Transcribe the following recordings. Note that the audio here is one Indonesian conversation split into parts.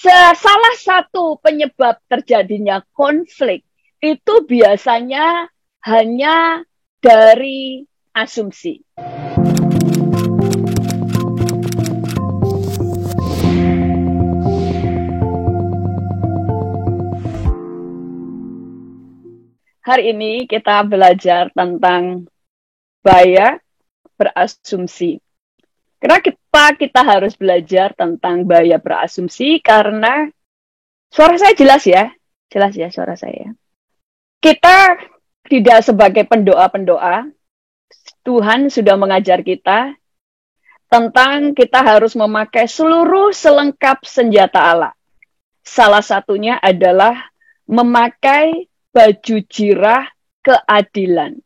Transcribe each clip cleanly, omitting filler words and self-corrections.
Salah satu penyebab terjadinya konflik itu biasanya hanya dari asumsi. Hari ini kita belajar tentang bahaya berasumsi. Kenapa kita harus belajar tentang bahaya berasumsi? Karena suara saya jelas ya? Jelas ya suara saya. Kita tidak sebagai pendoa-pendoa, Tuhan sudah mengajar kita tentang kita harus memakai seluruh selengkap senjata Allah. Salah satunya adalah memakai baju jirah keadilan.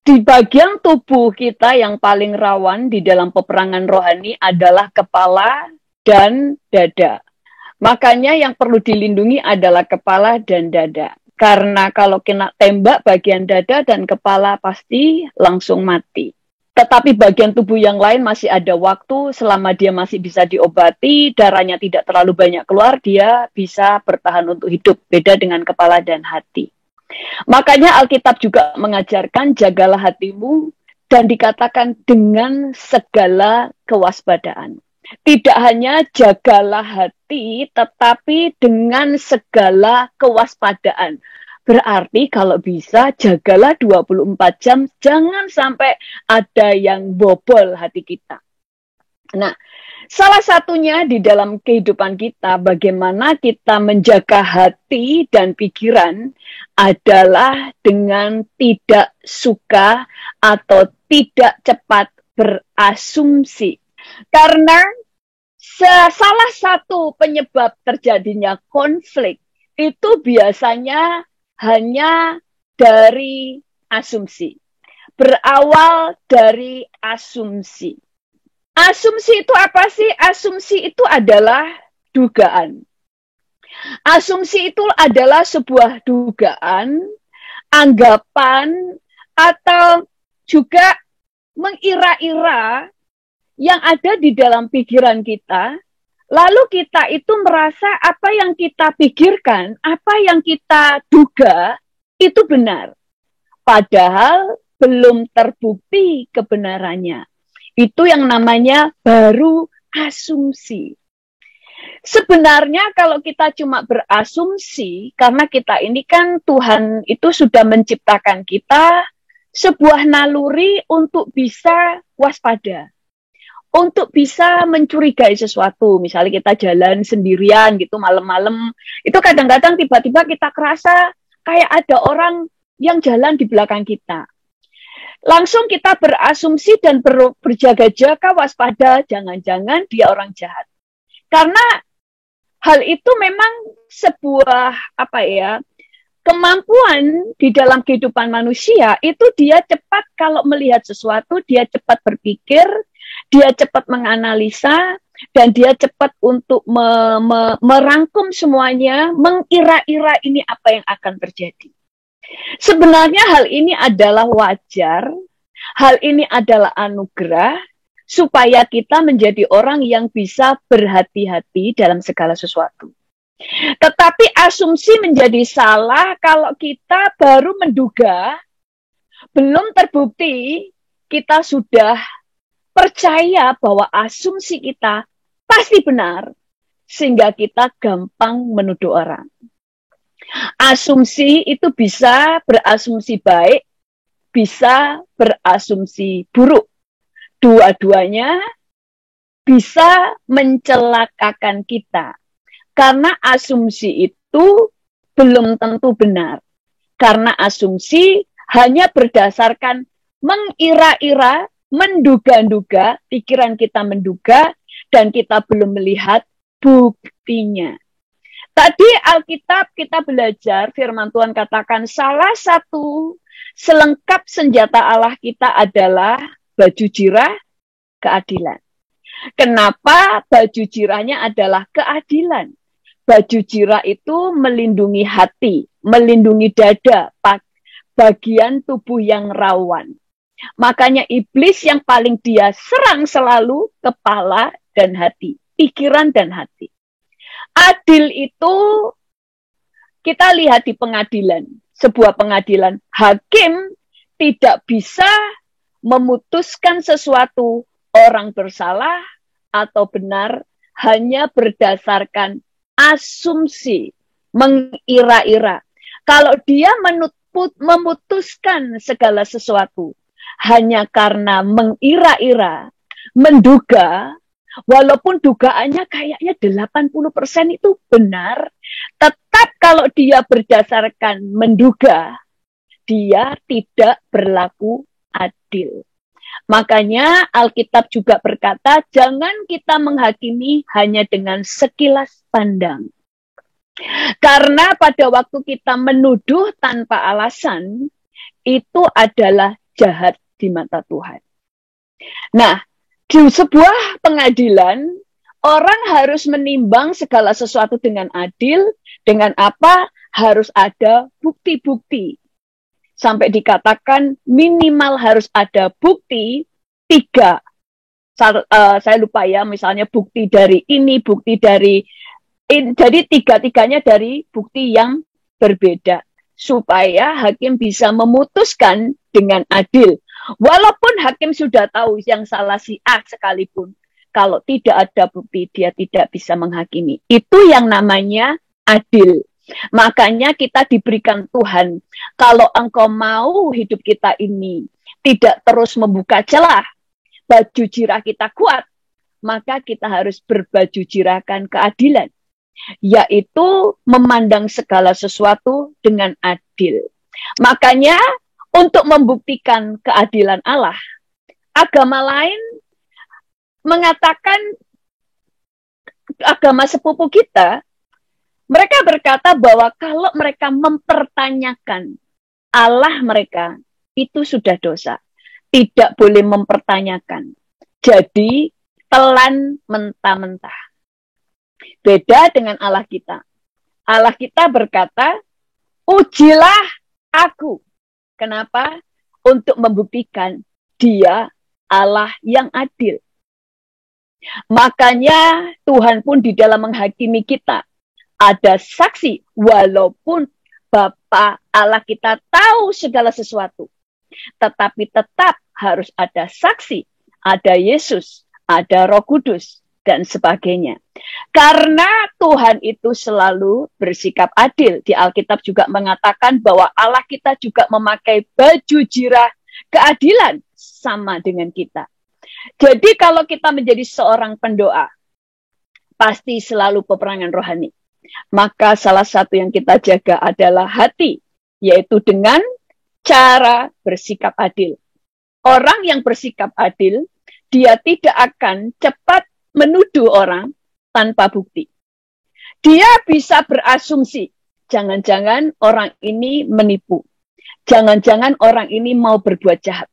Di bagian tubuh kita yang paling rawan di dalam peperangan rohani adalah kepala dan dada. Makanya yang perlu dilindungi adalah kepala dan dada. Karena kalau kena tembak bagian dada dan kepala pasti langsung mati. Tetapi bagian tubuh yang lain masih ada waktu, selama dia masih bisa diobati, darahnya tidak terlalu banyak keluar, dia bisa bertahan untuk hidup. Beda dengan kepala dan hati. Makanya Alkitab juga mengajarkan jagalah hatimu dan dikatakan dengan segala kewaspadaan. Tidak hanya jagalah hati, tetapi dengan segala kewaspadaan. Berarti kalau bisa jagalah 24 jam, jangan sampai ada yang bobol hati kita. Nah, salah satunya di dalam kehidupan kita, bagaimana kita menjaga hati dan pikiran adalah dengan tidak suka atau tidak cepat berasumsi. Karena salah satu penyebab terjadinya konflik itu biasanya hanya dari asumsi. Berawal dari asumsi. Asumsi itu apa sih? Asumsi itu adalah dugaan. Asumsi itu adalah sebuah dugaan, anggapan, atau juga mengira-ira yang ada di dalam pikiran kita. Lalu kita itu merasa apa yang kita pikirkan, apa yang kita duga, itu benar. Padahal belum terbukti kebenarannya. Itu yang namanya baru asumsi. Sebenarnya kalau kita cuma berasumsi, karena kita ini kan Tuhan itu sudah menciptakan kita sebuah naluri untuk bisa waspada. Untuk bisa mencurigai sesuatu. Misalnya kita jalan sendirian gitu malam-malam. Itu kadang-kadang tiba-tiba kita kerasa kayak ada orang yang jalan di belakang kita. Langsung kita berasumsi dan berjaga-jaga, waspada, jangan-jangan dia orang jahat. Karena hal itu memang sebuah kemampuan di dalam kehidupan manusia. Itu dia cepat kalau melihat sesuatu, dia cepat berpikir, dia cepat menganalisa, dan dia cepat untuk merangkum semuanya, mengira-ira ini apa yang akan terjadi. Sebenarnya hal ini adalah wajar, hal ini adalah anugerah, supaya kita menjadi orang yang bisa berhati-hati dalam segala sesuatu. Tetapi asumsi menjadi salah kalau kita baru menduga, belum terbukti, kita sudah percaya bahwa asumsi kita pasti benar, sehingga kita gampang menuduh orang. Asumsi itu bisa berasumsi baik, bisa berasumsi buruk. Dua-duanya bisa mencelakakan kita. Karena asumsi itu belum tentu benar. Karena asumsi hanya berdasarkan mengira-ira, menduga-duga, pikiran kita menduga, dan kita belum melihat buktinya. Tadi Alkitab kita belajar, firman Tuhan katakan salah satu selengkap senjata Allah kita adalah baju jirah keadilan. Kenapa baju jirahnya adalah keadilan? Baju jirah itu melindungi hati, melindungi dada, bagian tubuh yang rawan. Makanya iblis yang paling dia serang selalu kepala dan hati, pikiran dan hati. Ada Adil itu kita lihat di pengadilan. Sebuah pengadilan, hakim tidak bisa memutuskan sesuatu orang bersalah atau benar hanya berdasarkan asumsi, mengira-ira. Kalau dia memutuskan segala sesuatu hanya karena mengira-ira, menduga, walaupun dugaannya kayaknya 80% itu benar, tetap kalau dia berdasarkan menduga, dia tidak berlaku adil. Makanya Alkitab juga berkata, jangan kita menghakimi hanya dengan sekilas pandang. Karena pada waktu kita menuduh tanpa alasan, itu adalah jahat di mata Tuhan. Nah, di sebuah pengadilan, orang harus menimbang segala sesuatu dengan adil, dengan apa? Harus ada bukti-bukti. Sampai dikatakan minimal harus ada bukti 3. Saya lupa ya, misalnya bukti dari ini, bukti dari ini. Jadi 3-3-nya dari bukti yang berbeda. Supaya hakim bisa memutuskan dengan adil. Walaupun hakim sudah tahu yang salah si A sekalipun. Kalau tidak ada bukti, dia tidak bisa menghakimi. Itu yang namanya adil. Makanya kita diberikan Tuhan. Kalau engkau mau hidup kita ini tidak terus membuka celah, baju jirah kita kuat, maka kita harus berbaju jirahkan keadilan. Yaitu memandang segala sesuatu dengan adil. Makanya untuk membuktikan keadilan Allah, agama lain mengatakan, agama sepupu kita, mereka berkata bahwa kalau mereka mempertanyakan Allah mereka, itu sudah dosa. Tidak boleh mempertanyakan. Jadi, telan mentah-mentah. Beda dengan Allah kita. Allah kita berkata, ujilah aku. Kenapa? Untuk membuktikan dia Allah yang adil. Makanya Tuhan pun di dalam menghakimi kita, ada saksi, walaupun Bapa Allah kita tahu segala sesuatu. Tetapi tetap harus ada saksi, ada Yesus, ada Roh Kudus, dan sebagainya. Karena Tuhan itu selalu bersikap adil. Di Alkitab juga mengatakan bahwa Allah kita juga memakai baju jirah keadilan sama dengan kita. Jadi kalau kita menjadi seorang pendoa, pasti selalu peperangan rohani. Maka salah satu yang kita jaga adalah hati, yaitu dengan cara bersikap adil. Orang yang bersikap adil, dia tidak akan cepat menuduh orang tanpa bukti. Dia bisa berasumsi, jangan-jangan orang ini menipu. Jangan-jangan orang ini mau berbuat jahat.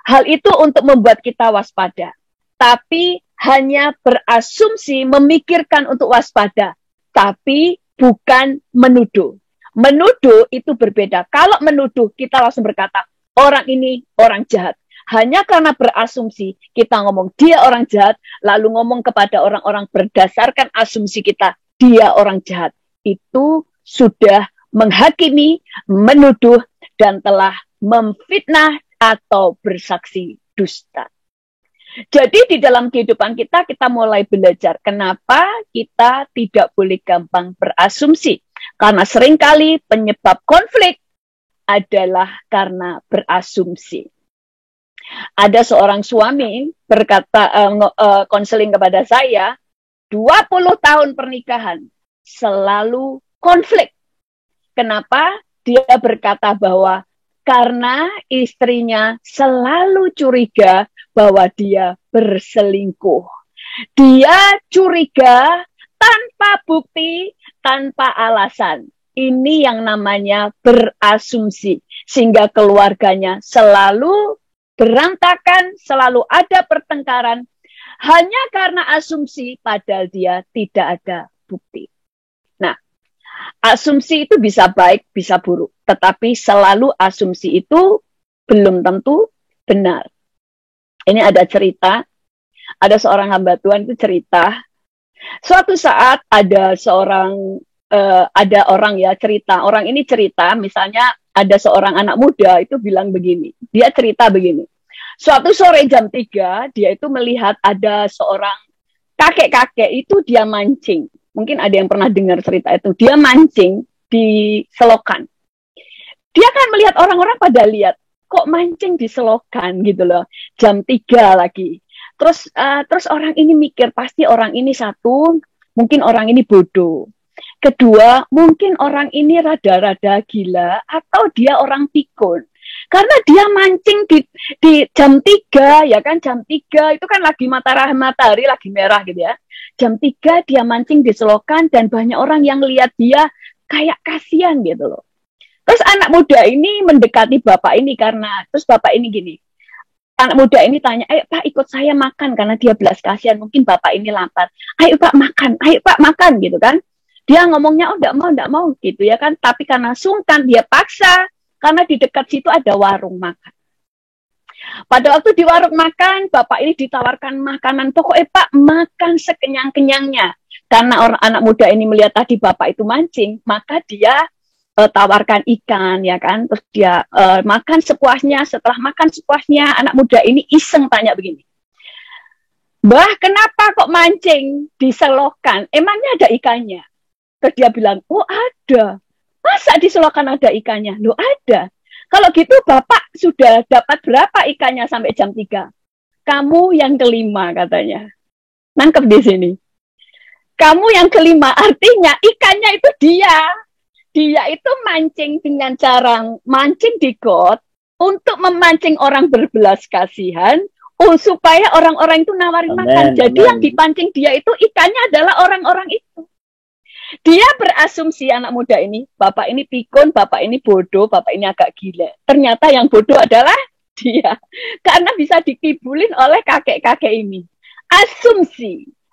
Hal itu untuk membuat kita waspada. Tapi hanya berasumsi, memikirkan untuk waspada. Tapi bukan menuduh. Menuduh itu berbeda. Kalau menuduh, kita langsung berkata, orang ini orang jahat. Hanya karena berasumsi, kita ngomong dia orang jahat, lalu ngomong kepada orang-orang berdasarkan asumsi kita, dia orang jahat. Itu sudah menghakimi, menuduh, dan telah memfitnah atau bersaksi dusta. Jadi di dalam kehidupan kita mulai belajar kenapa kita tidak boleh gampang berasumsi. Karena seringkali penyebab konflik adalah karena berasumsi. Ada seorang suami berkata, konseling kepada saya, 20 tahun pernikahan selalu konflik. Kenapa? Dia berkata bahwa karena istrinya selalu curiga bahwa dia berselingkuh. Dia curiga tanpa bukti, tanpa alasan. Ini yang namanya berasumsi. Sehingga keluarganya selalu berantakan, selalu ada pertengkaran. Hanya karena asumsi, padahal dia tidak ada bukti. Nah, asumsi itu bisa baik, bisa buruk. Tetapi selalu asumsi itu belum tentu benar. Ini ada cerita, ada seorang hamba Tuhan itu cerita Suatu saat ada orang ya cerita, orang ini cerita, misalnya ada seorang anak muda itu bilang begini, dia cerita begini. Suatu sore jam 3, dia itu melihat ada seorang kakek-kakek itu dia mancing. Mungkin ada yang pernah dengar cerita itu. Dia mancing di selokan. Dia kan melihat orang-orang pada lihat, kok mancing di selokan gitu loh. Jam 3 lagi. Terus orang ini mikir, pasti orang ini satu, mungkin orang ini bodoh. Kedua, mungkin orang ini rada-rada gila atau dia orang pikun. Karena dia mancing di jam 3, ya kan, jam 3 itu kan lagi matahari lagi merah gitu ya. Jam 3 dia mancing di selokan dan banyak orang yang lihat dia kayak kasihan gitu loh. Terus anak muda ini mendekati bapak ini terus bapak ini gini. Anak muda ini tanya, ayo Pak ikut saya makan, karena dia belas kasihan, mungkin bapak ini lapar. Ayo Pak makan gitu kan. Dia ngomongnya, oh enggak mau gitu ya kan. Tapi karena sungkan dia paksa, karena di dekat situ ada warung makan. Pada waktu di warung makan, bapak ini ditawarkan makanan, pokoknya Pak makan sekenyang-kenyangnya. Karena anak muda ini melihat tadi bapak itu mancing, maka dia tawarkan ikan ya kan, terus dia makan sepuasnya. Setelah makan sepuasnya, anak muda ini iseng tanya begini, Mbah kenapa kok mancing di selokan, emangnya ada ikannya? Terus dia bilang, oh ada, masa di selokan ada ikannya? Loh ada. Kalau gitu bapak sudah dapat berapa ikannya sampai jam 3? Kamu yang kelima katanya. Nangkep di sini, kamu yang kelima artinya ikannya itu dia itu mancing dengan cara mancing di got untuk memancing orang berbelas kasihan, supaya orang-orang itu nawarin makan. Jadi yang dipancing dia itu ikannya adalah orang-orang itu. Dia berasumsi, anak muda ini, bapak ini pikun, bapak ini bodoh, bapak ini agak gila. Ternyata yang bodoh adalah dia. Karena bisa dikibulin oleh kakek-kakek ini.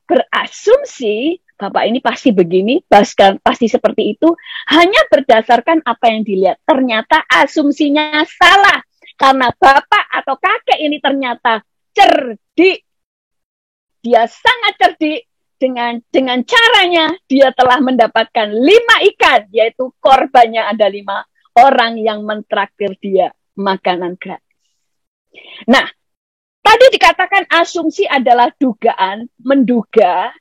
Berasumsi, bapak ini pasti begini, pasti seperti itu, hanya berdasarkan apa yang dilihat. Ternyata asumsinya salah, karena bapak atau kakek ini ternyata cerdik. Dia sangat cerdik, dengan caranya dia telah mendapatkan 5 ikan, yaitu korbannya ada 5 orang yang mentraktir dia makanan gratis. Nah, tadi dikatakan asumsi adalah dugaan, menduga,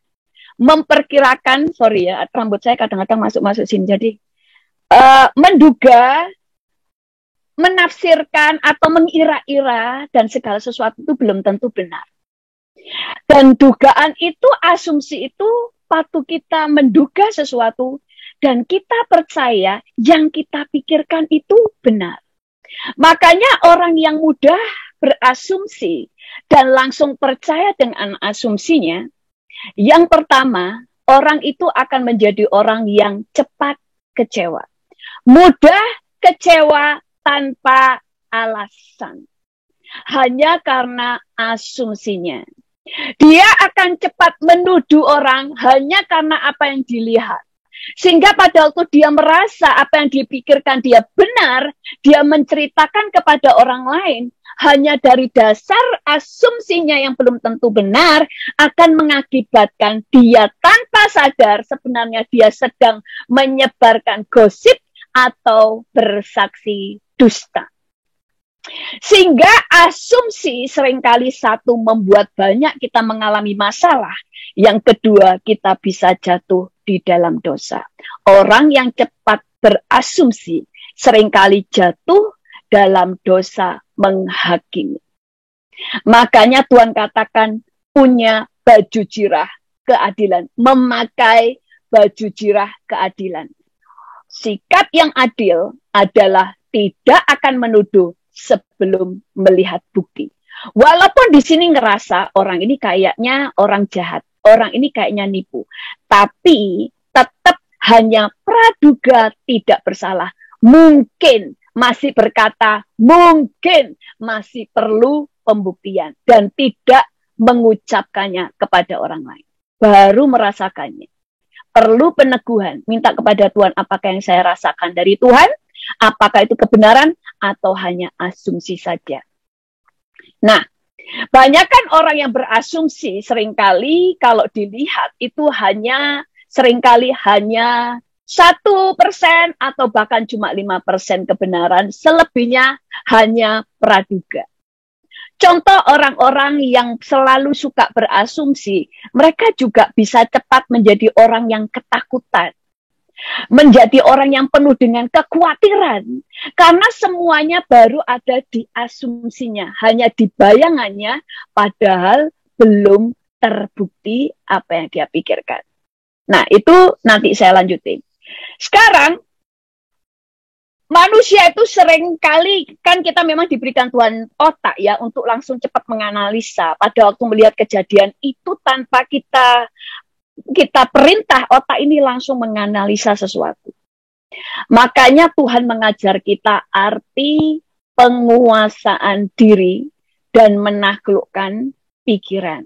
memperkirakan, sorry ya, rambut saya kadang-kadang masuk sini, jadi menduga, menafsirkan atau mengira-ira, dan segala sesuatu itu belum tentu benar. Dan dugaan itu, asumsi itu, patut kita menduga sesuatu dan kita percaya yang kita pikirkan itu benar. Makanya orang yang mudah berasumsi dan langsung percaya dengan asumsinya, yang pertama, orang itu akan menjadi orang yang cepat kecewa. Mudah kecewa tanpa alasan. Hanya karena asumsinya. Dia akan cepat menuduh orang hanya karena apa yang dilihat. Sehingga pada waktu dia merasa apa yang dipikirkan dia benar, dia menceritakan kepada orang lain, hanya dari dasar asumsinya yang belum tentu benar, akan mengakibatkan dia tanpa sadar sebenarnya dia sedang menyebarkan gosip atau bersaksi dusta. Sehingga asumsi seringkali satu membuat banyak kita mengalami masalah. Yang kedua, kita bisa jatuh di dalam dosa. Orang yang cepat berasumsi seringkali jatuh dalam dosa menghakimi. Makanya Tuhan katakan punya baju jirah keadilan. Memakai baju jirah keadilan. Sikap yang adil adalah tidak akan menuduh sebelum melihat bukti. Walaupun di sini ngerasa orang ini kayaknya orang jahat, orang ini kayaknya nipu, tapi tetap hanya praduga tidak bersalah. Mungkin masih berkata, mungkin masih perlu pembuktian dan tidak mengucapkannya kepada orang lain. Baru merasakannya. Perlu peneguhan, minta kepada Tuhan apakah yang saya rasakan dari Tuhan, apakah itu kebenaran atau hanya asumsi saja. Nah, Banyak kan orang yang berasumsi seringkali kalau dilihat itu seringkali hanya 1% atau bahkan cuma 5% kebenaran, selebihnya hanya praduga. Contoh orang-orang yang selalu suka berasumsi, mereka juga bisa cepat menjadi orang yang ketakutan. Menjadi orang yang penuh dengan kekhawatiran. Karena semuanya baru ada di asumsinya, hanya di bayangannya, padahal belum terbukti apa yang dia pikirkan. Nah, itu nanti saya lanjutin. Sekarang, manusia itu sering kali, kan kita memang diberikan Tuhan otak ya, untuk langsung cepat menganalisa. Pada waktu melihat kejadian itu tanpa kita perintah, otak ini langsung menganalisa sesuatu. Makanya Tuhan mengajar kita arti penguasaan diri dan menaklukkan pikiran.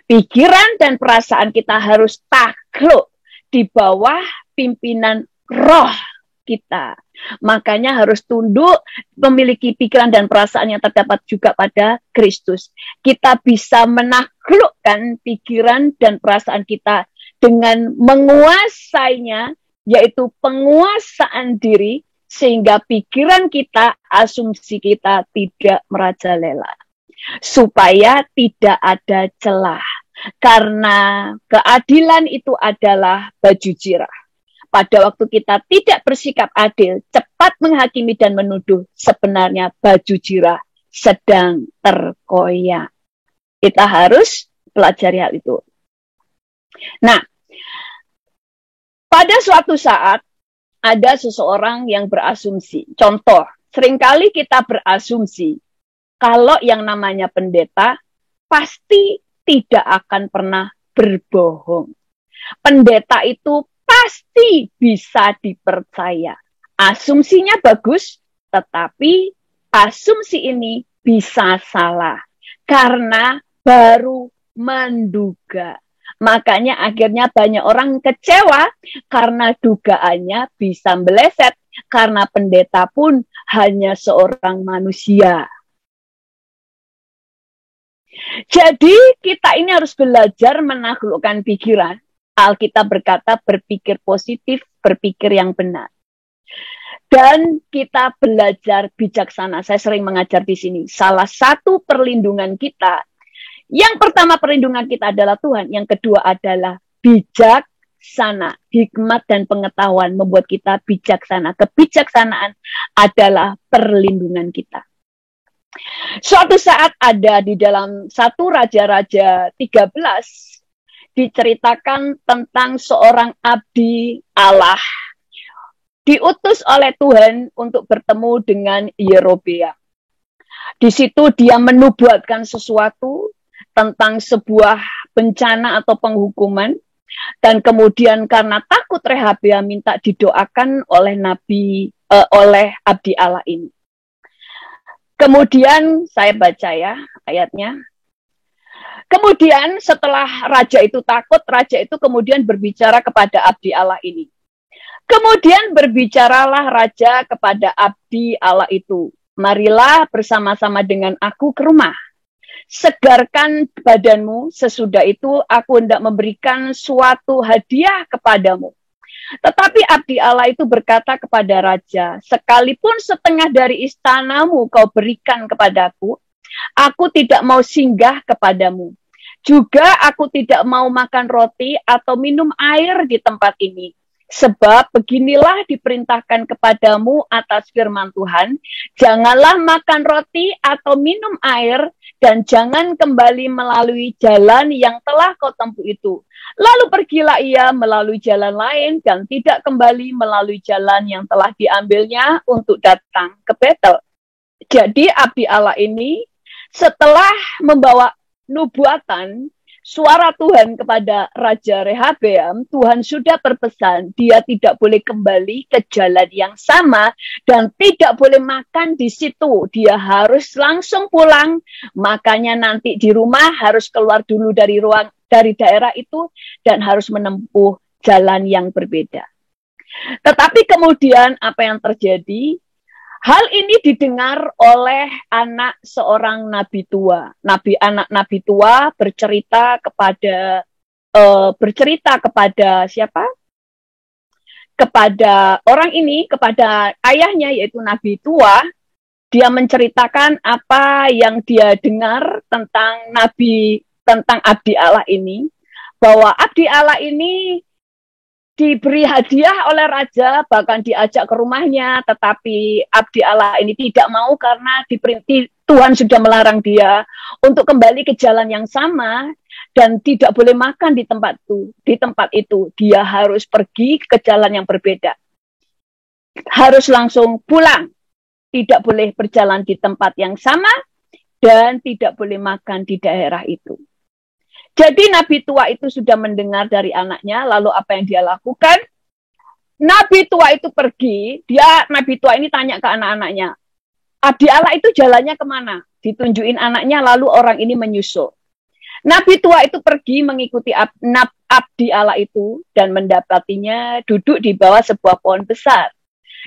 Pikiran dan perasaan kita harus takluk di bawah pimpinan roh kita. Makanya harus tunduk, memiliki pikiran dan perasaan yang terdapat juga pada Kristus. Kita bisa menaklukkan pikiran dan perasaan kita dengan menguasainya, yaitu penguasaan diri, sehingga pikiran kita, asumsi kita tidak merajalela. Supaya tidak ada celah. Karena keadilan itu adalah baju jirah. Pada waktu kita tidak bersikap adil, cepat menghakimi dan menuduh, sebenarnya baju jirah sedang terkoyak. Kita harus pelajari hal itu. Nah, pada suatu saat ada seseorang yang berasumsi. Contoh, seringkali kita berasumsi kalau yang namanya pendeta pasti tidak akan pernah berbohong. Pendeta itu pasti bisa dipercaya. Asumsinya bagus, tetapi asumsi ini bisa salah karena baru menduga. Makanya akhirnya banyak orang kecewa karena dugaannya bisa meleset, karena pendeta pun hanya seorang manusia. Jadi kita ini harus belajar menaklukkan pikiran. Alkitab berkata berpikir positif, berpikir yang benar. Dan kita belajar bijaksana. Saya sering mengajar di sini. Salah satu perlindungan kita, yang pertama perlindungan kita adalah Tuhan. Yang kedua adalah bijaksana. Hikmat dan pengetahuan membuat kita bijaksana. Kebijaksanaan adalah perlindungan kita. Suatu saat ada di dalam 1 Raja-Raja 13, diceritakan tentang seorang abdi Allah diutus oleh Tuhan untuk bertemu dengan Yerobeam. Di situ dia menubuatkan sesuatu tentang sebuah bencana atau penghukuman, dan kemudian karena takut Rehabeam minta didoakan oleh oleh abdi Allah ini. Kemudian saya baca ya ayatnya. Kemudian setelah raja itu takut, raja itu kemudian berbicara kepada abdi Allah ini. Kemudian berbicaralah raja kepada abdi Allah itu. Marilah bersama-sama dengan aku ke rumah. Segarkan badanmu, sesudah itu aku hendak memberikan suatu hadiah kepadamu. Tetapi abdi Allah itu berkata kepada raja, sekalipun setengah dari istanamu kau berikan kepadaku, aku tidak mau singgah kepadamu. Juga aku tidak mau makan roti atau minum air di tempat ini. Sebab beginilah diperintahkan kepadamu atas firman Tuhan, janganlah makan roti atau minum air, dan jangan kembali melalui jalan yang telah kau tempuh itu. Lalu pergilah ia melalui jalan lain dan tidak kembali melalui jalan yang telah diambilnya untuk datang ke Betel. Jadi abdi Allah ini setelah membawa nubuatan, suara Tuhan kepada Raja Rehabeam, Tuhan sudah berpesan, dia tidak boleh kembali ke jalan yang sama dan tidak boleh makan di situ. Dia harus langsung pulang, makanya nanti di rumah harus keluar dulu dari daerah itu dan harus menempuh jalan yang berbeda. Tetapi kemudian apa yang terjadi? Hal ini didengar oleh anak seorang nabi tua. Anak nabi tua bercerita kepada siapa? Kepada orang ini, kepada ayahnya yaitu nabi tua. Dia menceritakan apa yang dia dengar tentang abdi Allah ini, bahwa abdi Allah ini diberi hadiah oleh raja, bahkan diajak ke rumahnya, tetapi abdi Allah ini tidak mau karena Tuhan sudah melarang dia untuk kembali ke jalan yang sama dan tidak boleh makan di tempat itu. Dia harus pergi ke jalan yang berbeda. Harus langsung pulang. Tidak boleh berjalan di tempat yang sama dan tidak boleh makan di daerah itu. Jadi nabi tua itu sudah mendengar dari anaknya, lalu apa yang dia lakukan? Nabi tua itu pergi, nabi tua ini tanya ke anak-anaknya, abdi Allah itu jalannya kemana? Ditunjukin anaknya, lalu orang ini menyusul. Nabi tua itu pergi mengikuti abdi Allah itu dan mendapatinya duduk di bawah sebuah pohon besar.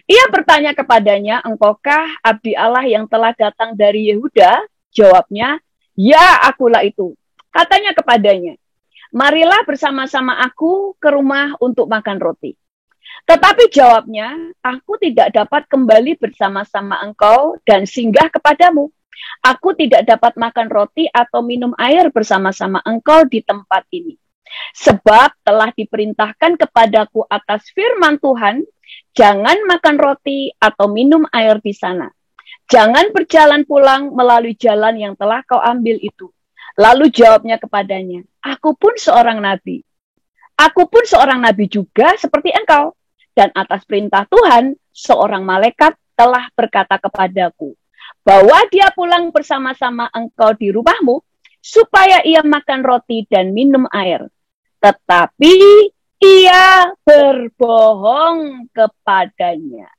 Ia bertanya kepadanya, engkaukah abdi Allah yang telah datang dari Yehuda? Jawabnya, ya akulah itu. Katanya kepadanya, marilah bersama-sama aku ke rumah untuk makan roti. Tetapi jawabnya, aku tidak dapat kembali bersama-sama engkau dan singgah kepadamu. Aku tidak dapat makan roti atau minum air bersama-sama engkau di tempat ini. Sebab telah diperintahkan kepadaku atas firman Tuhan, jangan makan roti atau minum air di sana. Jangan berjalan pulang melalui jalan yang telah kau ambil itu. Lalu jawabnya kepadanya, aku pun seorang nabi. Aku pun seorang nabi juga seperti engkau. Dan atas perintah Tuhan, seorang malaikat telah berkata kepadaku, bahwa dia pulang bersama-sama engkau di rumahmu, supaya ia makan roti dan minum air. Tetapi ia berbohong kepadanya.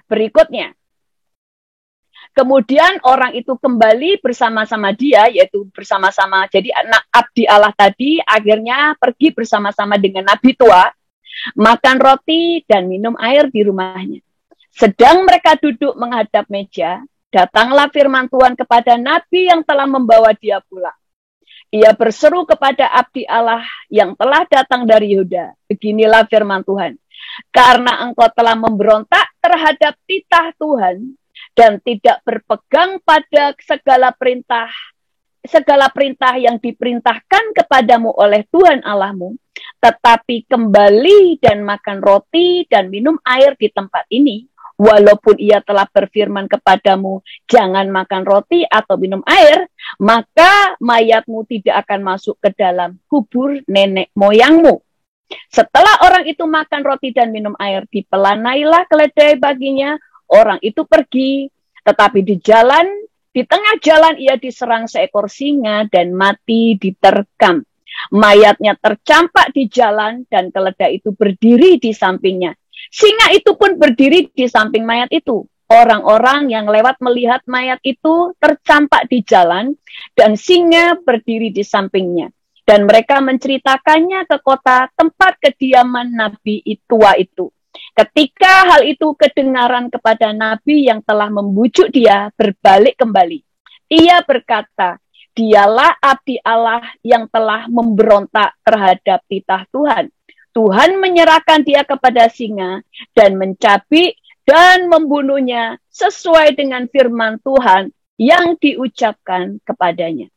Berikutnya, kemudian orang itu kembali bersama-sama dia, yaitu bersama-sama. Jadi anak abdi Allah tadi akhirnya pergi bersama-sama dengan nabi tua, makan roti dan minum air di rumahnya. Sedang mereka duduk menghadap meja, datanglah firman Tuhan kepada nabi yang telah membawa dia pulang. Ia berseru kepada abdi Allah yang telah datang dari Yehuda. Beginilah firman Tuhan. Karena engkau telah memberontak terhadap titah Tuhan dan tidak berpegang pada segala perintah yang diperintahkan kepadamu oleh Tuhan Allahmu, tetapi kembali dan makan roti dan minum air di tempat ini, walaupun ia telah berfirman kepadamu, jangan makan roti atau minum air, maka mayatmu tidak akan masuk ke dalam kubur nenek moyangmu. Setelah orang itu makan roti dan minum air, dipelanailah keledai baginya, orang itu pergi, tetapi di tengah jalan ia diserang seekor singa dan mati diterkam. Mayatnya tercampak di jalan dan keledai itu berdiri di sampingnya. Singa itu pun berdiri di samping mayat itu. Orang-orang yang lewat melihat mayat itu tercampak di jalan dan singa berdiri di sampingnya. Dan mereka menceritakannya ke kota tempat kediaman nabi tua itu. Ketika hal itu kedengaran kepada nabi yang telah membujuk dia berbalik kembali. Ia berkata, dialah abdi Allah yang telah memberontak terhadap titah Tuhan. Tuhan menyerahkan dia kepada singa dan mencabik dan membunuhnya sesuai dengan firman Tuhan yang diucapkan kepadanya.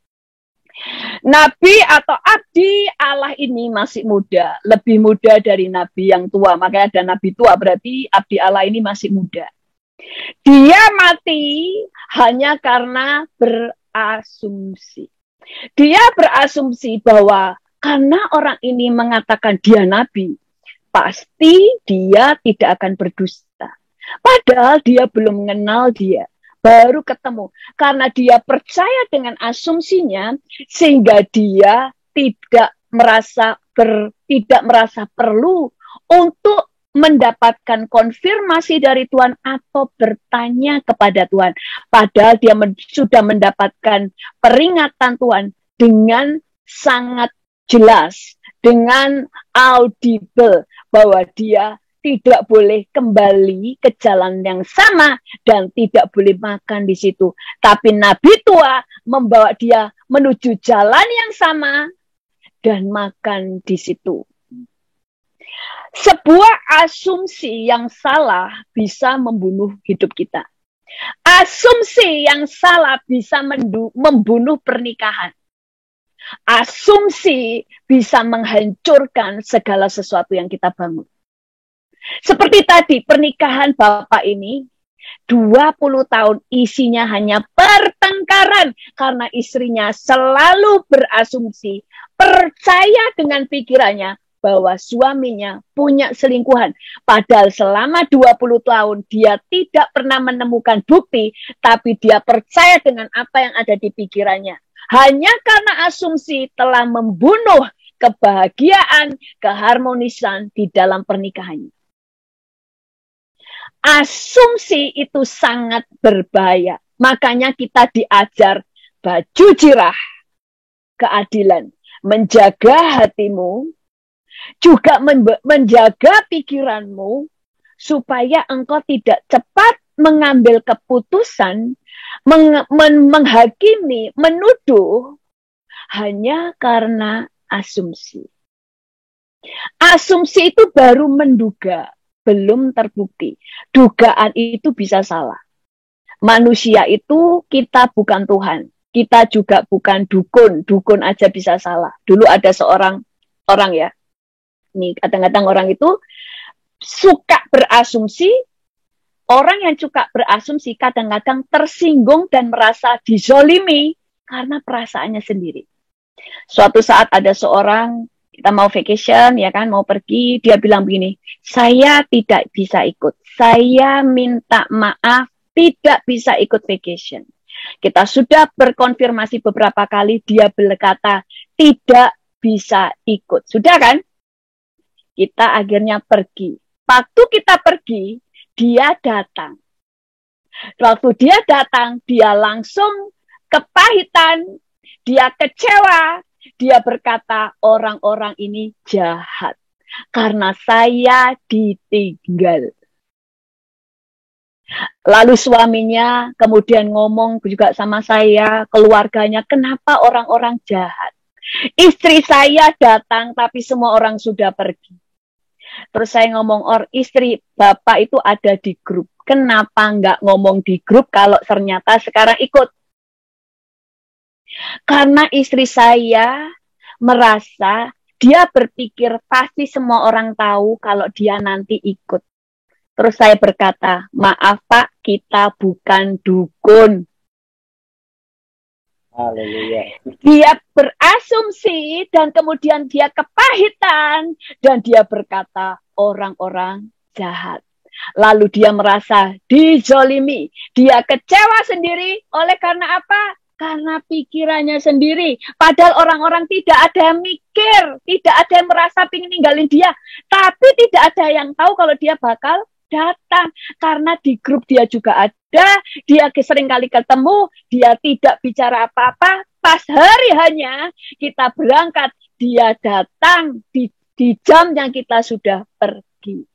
Nabi atau abdi Allah ini masih muda, lebih muda dari nabi yang tua. Makanya ada nabi tua, berarti abdi Allah ini masih muda. Dia mati hanya karena berasumsi. Dia berasumsi bahwa karena orang ini mengatakan dia nabi, pasti dia tidak akan berdusta. Padahal dia belum mengenal dia. Baru ketemu. Karena dia percaya dengan asumsinya, sehingga dia tidak merasa perlu untuk mendapatkan konfirmasi dari Tuhan atau bertanya kepada Tuhan. Padahal dia sudah mendapatkan peringatan Tuhan dengan sangat jelas, dengan audible, bahwa dia tidak boleh kembali ke jalan yang sama dan tidak boleh makan di situ. Tapi nabi tua membawa dia menuju jalan yang sama dan makan di situ. Sebuah asumsi yang salah bisa membunuh hidup kita. Asumsi yang salah bisa membunuh pernikahan. Asumsi bisa menghancurkan segala sesuatu yang kita bangun. Seperti tadi, pernikahan Bapak ini 20 tahun isinya hanya pertengkaran karena istrinya selalu berasumsi, percaya dengan pikirannya bahwa suaminya punya selingkuhan. Padahal selama 20 tahun dia tidak pernah menemukan bukti, tapi dia percaya dengan apa yang ada di pikirannya. Hanya karena asumsi telah membunuh kebahagiaan, keharmonisan di dalam pernikahannya. Asumsi itu sangat berbahaya. Makanya kita diajar baju jirah, keadilan, menjaga hatimu, juga menjaga pikiranmu, supaya engkau tidak cepat mengambil keputusan, menghakimi, menuduh, hanya karena asumsi. Asumsi itu baru menduga, belum terbukti. Dugaan itu bisa salah. Manusia itu kita bukan Tuhan. Kita juga bukan dukun. Dukun aja bisa salah. Dulu ada seorang orang ya. Nih, kadang-kadang orang itu suka berasumsi. Orang yang suka berasumsi kadang-kadang tersinggung dan merasa dizolimi karena perasaannya sendiri. Suatu saat ada seorang, kita mau vacation, ya kan, mau pergi, dia bilang begini, saya tidak bisa ikut. Saya minta maaf, tidak bisa ikut vacation. Kita sudah berkonfirmasi beberapa kali, dia berkata, tidak bisa ikut. Sudah kan? Kita akhirnya pergi. Waktu kita pergi, dia datang. Waktu dia datang, dia langsung kepahitan, dia kecewa, dia berkata, orang-orang ini jahat. Karena saya ditinggal. Lalu suaminya kemudian ngomong juga sama saya, keluarganya, kenapa orang-orang jahat? Istri saya datang, tapi semua orang sudah pergi. Terus saya ngomong, istri Bapak itu ada di grup. Kenapa nggak ngomong di grup kalau ternyata sekarang ikut? Karena istri saya merasa, dia berpikir pasti semua orang tahu kalau dia nanti ikut. Terus saya berkata, maaf Pak, kita bukan dukun. Haleluya. Dia berasumsi dan kemudian dia kepahitan dan dia berkata, orang-orang jahat. Lalu dia merasa dizolimi. Dia kecewa sendiri oleh karena apa? Karena pikirannya sendiri. Padahal orang-orang tidak ada yang mikir. Tidak ada yang merasa ingin ninggalin dia. Tapi tidak ada yang tahu kalau dia bakal datang. Karena di grup dia juga ada. Dia sering kali ketemu. Dia tidak bicara apa-apa. Pas hari hanya kita berangkat. Dia datang di jam yang kita sudah pergi.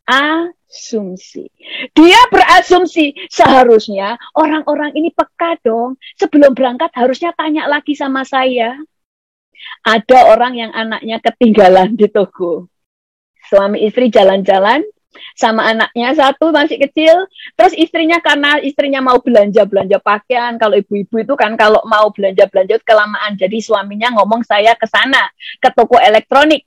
Asumsi. Dia berasumsi seharusnya orang-orang ini peka dong. Sebelum berangkat harusnya tanya lagi sama saya. Ada orang yang anaknya ketinggalan di toko. Suami istri jalan-jalan sama anaknya satu masih kecil. Terus istrinya karena istrinya mau belanja pakaian. Kalau ibu-ibu itu kan kalau mau belanja kelamaan. Jadi suaminya ngomong saya ke sana ke toko elektronik.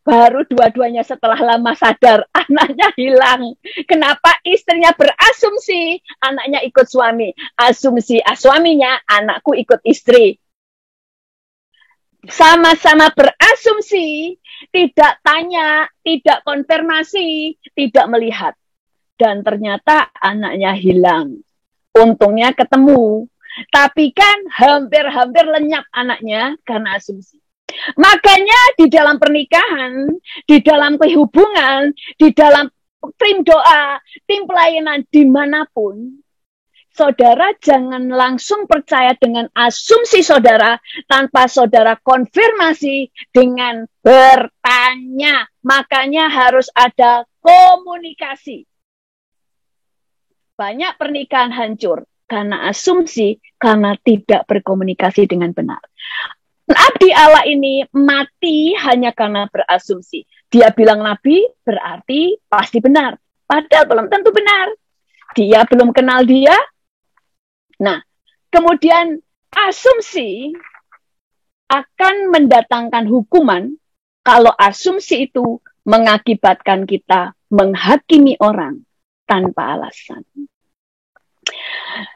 Baru dua-duanya setelah lama sadar, anaknya hilang. Kenapa? Istrinya berasumsi, anaknya ikut suami. Asumsi suaminya, anakku ikut istri. Sama-sama berasumsi, tidak tanya, tidak konfirmasi, tidak melihat. Dan ternyata anaknya hilang. Untungnya ketemu. Tapi kan hampir lenyap anaknya karena asumsi. Makanya di dalam pernikahan, di dalam kehubungan, di dalam tim doa, tim pelayanan, dimanapun, saudara jangan langsung percaya dengan asumsi saudara tanpa saudara konfirmasi dengan bertanya. Makanya harus ada komunikasi. Banyak pernikahan hancur karena asumsi, karena tidak berkomunikasi dengan benar. Abdi Allah ini mati hanya karena berasumsi. Dia bilang nabi berarti pasti benar. Padahal belum tentu benar. Dia belum kenal dia. Nah, kemudian asumsi akan mendatangkan hukuman kalau asumsi itu mengakibatkan kita menghakimi orang tanpa alasan.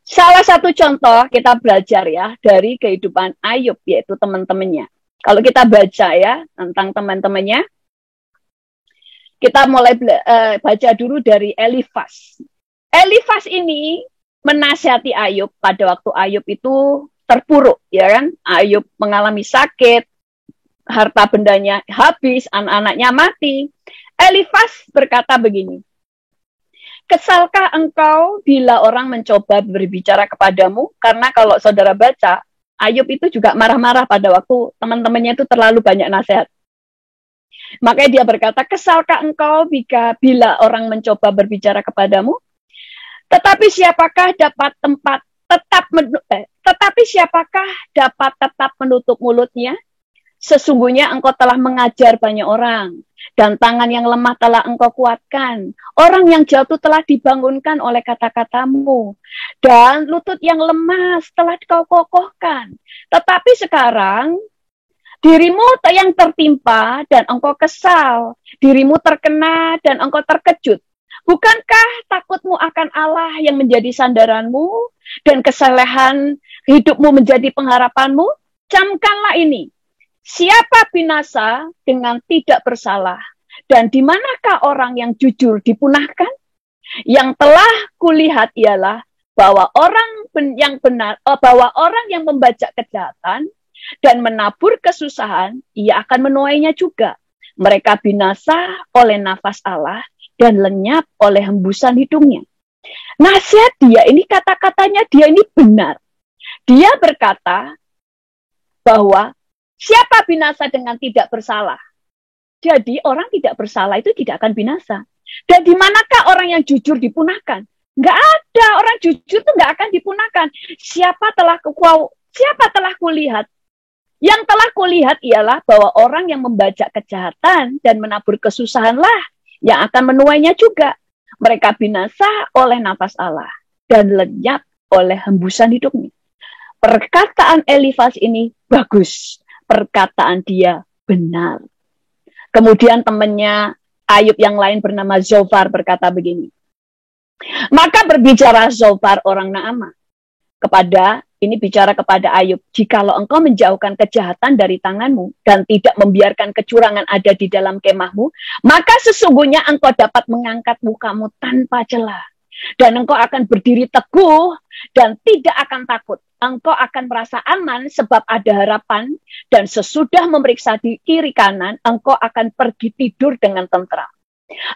Salah satu contoh kita belajar ya dari kehidupan Ayub, yaitu teman-temannya. Kalau kita baca ya tentang teman-temannya, kita mulai baca dulu dari Elifas. Elifas ini menasihati Ayub pada waktu Ayub itu terpuruk, ya kan? Ayub mengalami sakit, harta bendanya habis, anak-anaknya mati. Elifas berkata begini, kesalkah engkau bila orang mencoba berbicara kepadamu? Karena kalau saudara baca, Ayub itu juga marah-marah pada waktu teman-temannya itu terlalu banyak nasihat. Makanya dia berkata, kesalkah engkau bila orang mencoba berbicara kepadamu? Tetapi siapakah dapat tetap menutup mulutnya? Sesungguhnya engkau telah mengajar banyak orang, dan tangan yang lemah telah engkau kuatkan. Orang yang jatuh telah dibangunkan oleh kata-katamu, dan lutut yang lemah telah kau kokohkan. Tetapi sekarang, dirimu yang tertimpa, dan engkau kesal. Dirimu terkena, dan engkau terkejut. Bukankah takutmu akan Allah yang menjadi sandaranmu, dan kesalehan hidupmu menjadi pengharapanmu? Camkanlah ini. Siapa binasa dengan tidak bersalah? Dan di manakah orang yang jujur dipunahkan? Yang telah kulihat ialah bahwa orang yang membajak kejahatan dan menabur kesusahan, ia akan menuainya juga. Mereka binasa oleh nafas Allah dan lenyap oleh hembusan hidungnya. Nasihat dia ini, kata-katanya dia ini benar. Dia berkata bahwa siapa binasa dengan tidak bersalah? Jadi orang tidak bersalah itu tidak akan binasa. Dan di manakah orang yang jujur dipunahkan? Nggak ada, orang jujur itu nggak akan dipunahkan. Siapa telah kulihat? Yang telah kulihat ialah bahwa orang yang membajak kejahatan dan menabur kesusahanlah yang akan menuainya juga. Mereka binasa oleh nafas Allah dan lenyap oleh hembusan hidupnya. Perkataan Elifas ini bagus. Perkataan dia benar. Kemudian temannya Ayub yang lain bernama Zofar berkata begini. Maka berbicara Zofar orang Naamah ini bicara kepada Ayub, jikalau engkau menjauhkan kejahatan dari tanganmu dan tidak membiarkan kecurangan ada di dalam kemahmu, maka sesungguhnya engkau dapat mengangkat mukamu tanpa celah. Dan engkau akan berdiri teguh dan tidak akan takut. Engkau akan merasa aman sebab ada harapan, dan sesudah memeriksa di kiri kanan, engkau akan pergi tidur dengan tentram.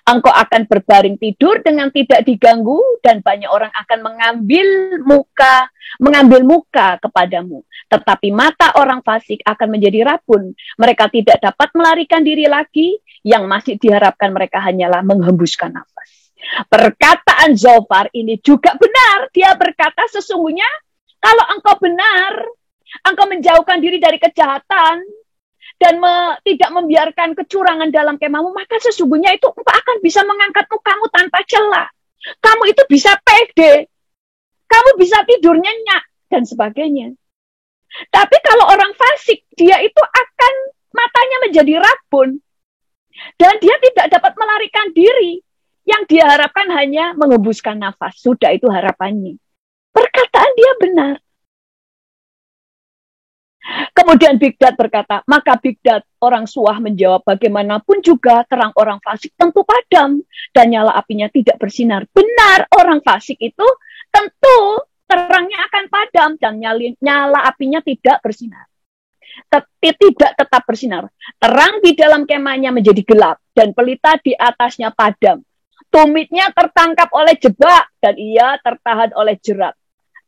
Engkau akan berbaring tidur dengan tidak diganggu, dan banyak orang akan mengambil muka kepadamu. Tetapi mata orang fasik akan menjadi rabun. Mereka tidak dapat melarikan diri lagi. Yang masih diharapkan mereka hanyalah menghembuskan nafas. Perkataan Zofar ini juga benar. Dia berkata sesungguhnya kalau engkau benar, engkau menjauhkan diri dari kejahatan dan tidak membiarkan kecurangan dalam kemahmu, maka sesungguhnya itu engkau akan bisa mengangkat mukamu tanpa celah. Kamu itu bisa pede, kamu bisa tidur nyenyak, dan sebagainya. Tapi kalau orang fasik, dia itu akan matanya menjadi rabun, dan dia tidak dapat melarikan diri. Yang dia harapkan hanya menghembuskan nafas. Sudah itu harapannya. Perkataan dia benar. Kemudian Bigdad berkata, maka Bigdad orang Suah menjawab, bagaimanapun juga terang orang fasik tentu padam dan nyala apinya tidak bersinar. Benar, orang fasik itu tentu terangnya akan padam dan nyala apinya tidak bersinar. Tidak tetap bersinar. Terang di dalam kemahnya menjadi gelap dan pelita di atasnya padam. Tumitnya tertangkap oleh jebak dan ia tertahan oleh jerat.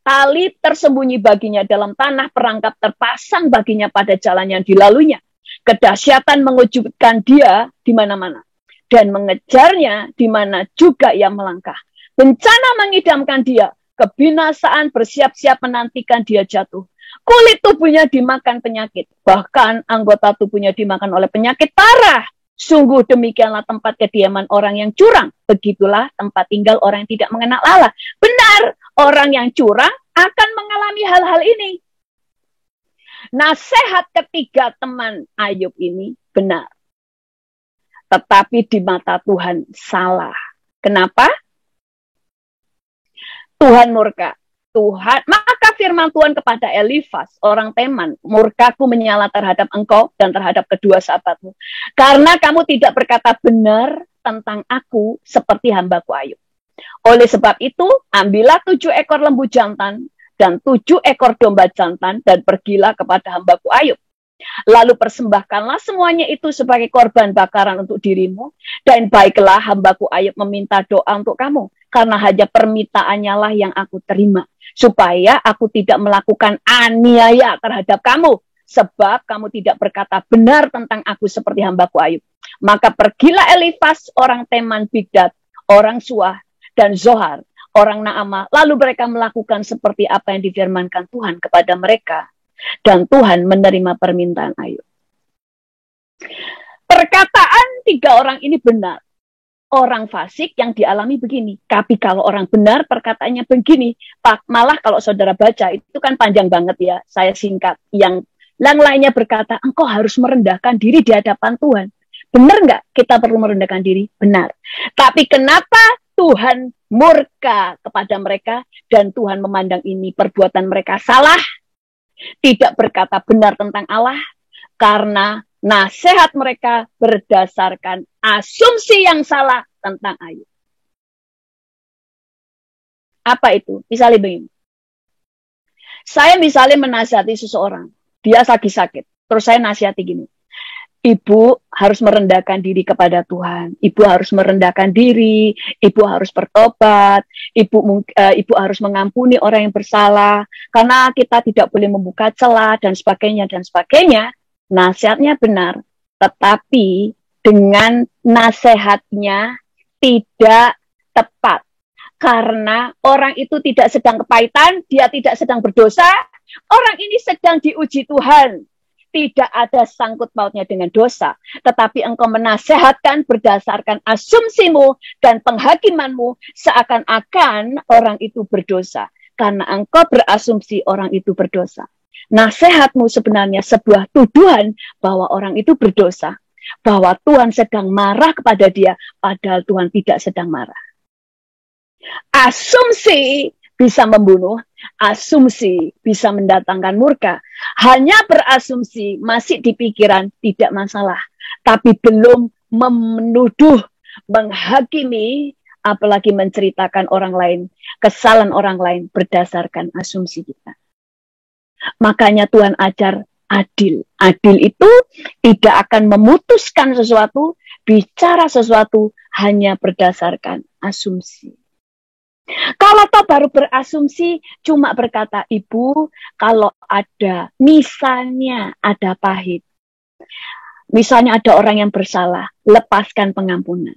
Tali tersembunyi baginya dalam tanah, perangkap terpasang baginya pada jalan yang dilaluinya. Kedahsyatan mengejutkan dia di mana-mana dan mengejarnya di mana juga ia melangkah. Bencana mengidamkan dia, kebinasaan bersiap-siap menantikan dia jatuh. Kulit tubuhnya dimakan penyakit, bahkan anggota tubuhnya dimakan oleh penyakit parah. Sungguh demikianlah tempat kediaman orang yang curang. Begitulah tempat tinggal orang yang tidak mengenal Allah. Benar, orang yang curang akan mengalami hal-hal ini. Nasihat ketiga teman Ayub ini benar. Tetapi di mata Tuhan salah. Kenapa? Tuhan murka. Maka firman Tuhan kepada Elifas, orang Teman, murkaku menyala terhadap engkau dan terhadap kedua sahabatmu. Karena kamu tidak berkata benar tentang aku seperti hambaku Ayub. Oleh sebab itu, ambillah 7 ekor lembu jantan dan 7 ekor domba jantan dan pergilah kepada hambaku Ayub. Lalu persembahkanlah semuanya itu sebagai korban bakaran untuk dirimu, dan baiklah hambaku Ayub meminta doa untuk kamu, karena hanya permintaannya lah yang aku terima, supaya aku tidak melakukan aniaya terhadap kamu, sebab kamu tidak berkata benar tentang aku seperti hambaku Ayub. Maka pergilah Elifas orang Teman, Bildad orang Suah, dan Zohar orang Naamah, lalu mereka melakukan seperti apa yang difirmankan Tuhan kepada mereka. Dan Tuhan menerima permintaan Ayub. Perkataan 3 orang ini benar. Orang fasik yang dialami begini. Tapi kalau orang benar perkataannya begini. Malah kalau saudara baca itu kan panjang banget ya. Saya singkat. Yang lainnya berkata, engkau harus merendahkan diri di hadapan Tuhan. Benar nggak kita perlu merendahkan diri? Benar. Tapi kenapa Tuhan murka kepada mereka dan Tuhan memandang ini perbuatan mereka salah? Tidak berkata benar tentang Allah, karena nasihat mereka berdasarkan asumsi yang salah tentang Ayub. Apa itu? Misalnya begini. Saya misalnya menasihati seseorang, dia lagi sakit, terus saya nasihati gini. Ibu harus merendahkan diri kepada Tuhan. Ibu harus merendahkan diri. Ibu harus bertobat. Ibu harus mengampuni orang yang bersalah. Karena kita tidak boleh membuka celah dan sebagainya dan sebagainya. Nasihatnya benar, tetapi dengan nasihatnya tidak tepat. Karena orang itu tidak sedang kepahitan, dia tidak sedang berdosa. Orang ini sedang diuji Tuhan. Tidak ada sangkut pautnya dengan dosa, tetapi engkau menasehatkan berdasarkan asumsimu dan penghakimanmu seakan-akan orang itu berdosa, karena engkau berasumsi orang itu berdosa. Nasihatmu sebenarnya sebuah tuduhan bahwa orang itu berdosa, bahwa Tuhan sedang marah kepada dia, padahal Tuhan tidak sedang marah. Asumsi bisa membunuh, asumsi bisa mendatangkan murka. Hanya berasumsi masih di pikiran tidak masalah, tapi belum menuduh, menghakimi, apalagi menceritakan orang lain, kesalahan orang lain berdasarkan asumsi kita. Makanya Tuhan ajar adil. Adil itu tidak akan memutuskan sesuatu, bicara sesuatu hanya berdasarkan asumsi. Kalau toh baru berasumsi, cuma berkata, Ibu, kalau ada, misalnya ada pahit. Misalnya ada orang yang bersalah, lepaskan pengampunan.